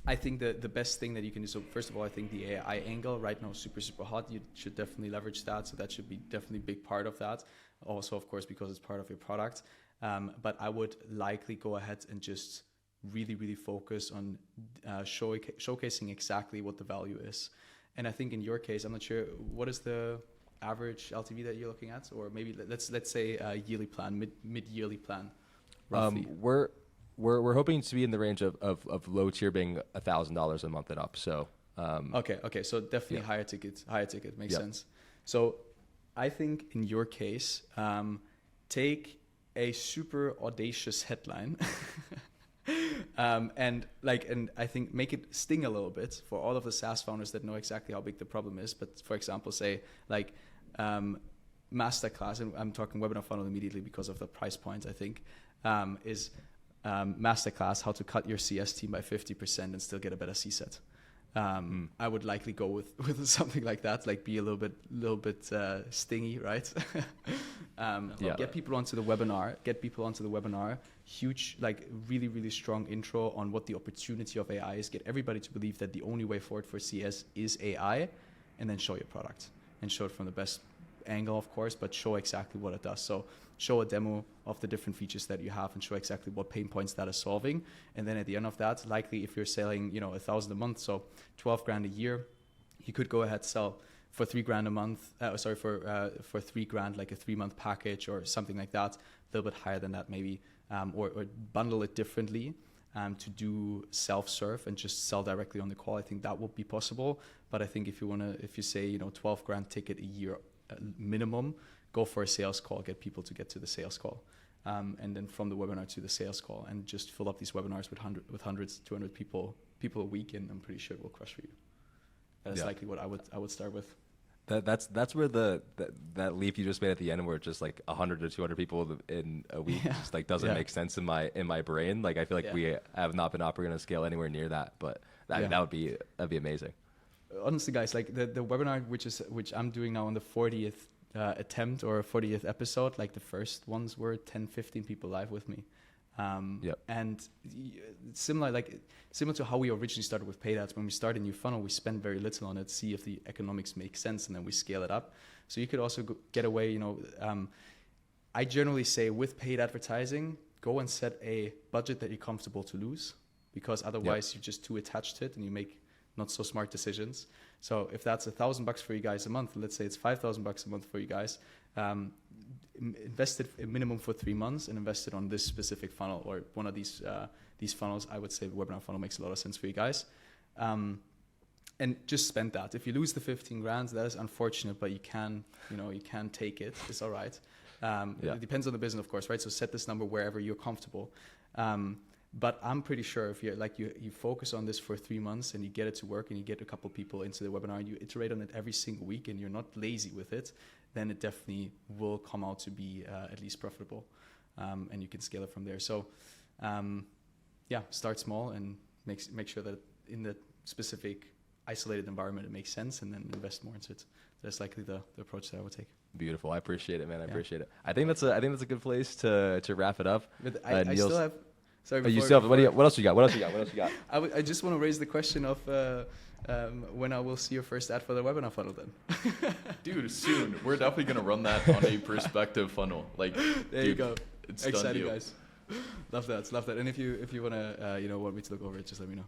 I think the best thing that you can do, so first of all, I think the AI angle right now is super, super hot. You should definitely leverage that. So that should be definitely a big part of that. Also, of course, because it's part of your product. But I would likely go ahead and just really, really focus on showcasing exactly what the value is. And I think in your case, I'm not sure, what is the average LTV that you're looking at? Or maybe let's say a yearly plan, mid-yearly plan, roughly. We're hoping to be in the range of low tier being $1,000 a month and up. So okay, so definitely higher ticket makes sense. So I think in your case, take a super audacious headline and I think make it sting a little bit for all of the SaaS founders that know exactly how big the problem is. But for example, say like masterclass, and I'm talking webinar funnel immediately because of the price point, I think, is masterclass, how to cut your CS team by 50% and still get a better CSAT. I would likely go with something like that, like be a little bit stingy, right? Get people onto the webinar. Huge, like really, really strong intro on what the opportunity of AI is. Get everybody to believe that the only way forward for CS is AI, and then show your product and show it from the best angle, of course, but show exactly what it does. So show a demo of the different features that you have and show exactly what pain points that is solving. And then at the end of that, likely if you're selling, $1,000 a month, so 12 grand a year, you could go ahead sell for $3,000 a month. For $3,000, like a 3-month package or something like that, a little bit higher than that maybe, or bundle it differently. To do self-serve and just sell directly on the call. I think that would be possible. But I think if you say 12 grand ticket a year minimum, go for a sales call, get people to get to the sales call, and then from the webinar to the sales call, and just fill up these webinars with hundreds, 200 people a week, and I'm pretty sure it will crush for you. That's likely what I would start with. That's where that leap you just made at the end, where it's just like 100 to 200 people in a week, just like doesn't make sense in my brain. Like I feel like we have not been operating on a scale anywhere near that, but that'd be amazing. Honestly, guys, like the webinar which I'm doing now on the 40th attempt or 40th episode, like the first ones were 10, 15 people live with me. And similar to how we originally started with paid ads. When we start a new funnel, we spend very little on it, see if the economics make sense, and then we scale it up. So you could also get away, I generally say with paid advertising, go and set a budget that you're comfortable to lose, because otherwise you're just too attached to it and you make not so smart decisions. So if that's $1,000 for you guys a month, let's say it's $5,000 a month for you guys, invest it a minimum for 3 months and invest it on this specific funnel or one of these funnels. I would say the webinar funnel makes a lot of sense for you guys. And just spend that. If you lose the 15 grand, that is unfortunate, but you can take it. It's all right. It depends on the business, of course, right? So set this number wherever you're comfortable. But I'm pretty sure if you focus on this for 3 months and you get it to work and you get a couple people into the webinar, you iterate on it every single week and you're not lazy with it, then it definitely will come out to be at least profitable, and you can scale it from there. So start small and make sure that in the specific isolated environment it makes sense, and then invest more into it. That's likely the approach that I would take. Beautiful. I appreciate it, man. I appreciate it. I think that's a good place to wrap it up. But I still have. Sorry, what else you got? I just want to raise the question of when I will see your first ad for the webinar funnel then. Dude, soon. We're definitely going to run that on a perspective funnel. Like, there you go. It's excited, done, guys. Love that. And if you want to want me to look over it, just let me know.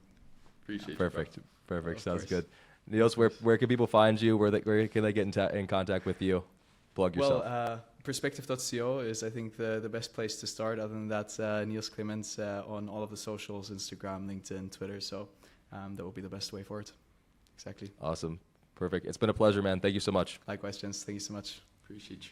Appreciate Perfect. you, Perfect. Sounds good. Niels, where can people find you? Where can they get in contact with you? Plug yourself. Well, perspective.co is, I think, the best place to start. Other than that, Niels Klement on all of the socials, Instagram, LinkedIn, Twitter. So that will be the best way forward. Exactly. Awesome. Perfect. It's been a pleasure, man. Thank you so much. Likewise, gents. Thank you so much. Appreciate you.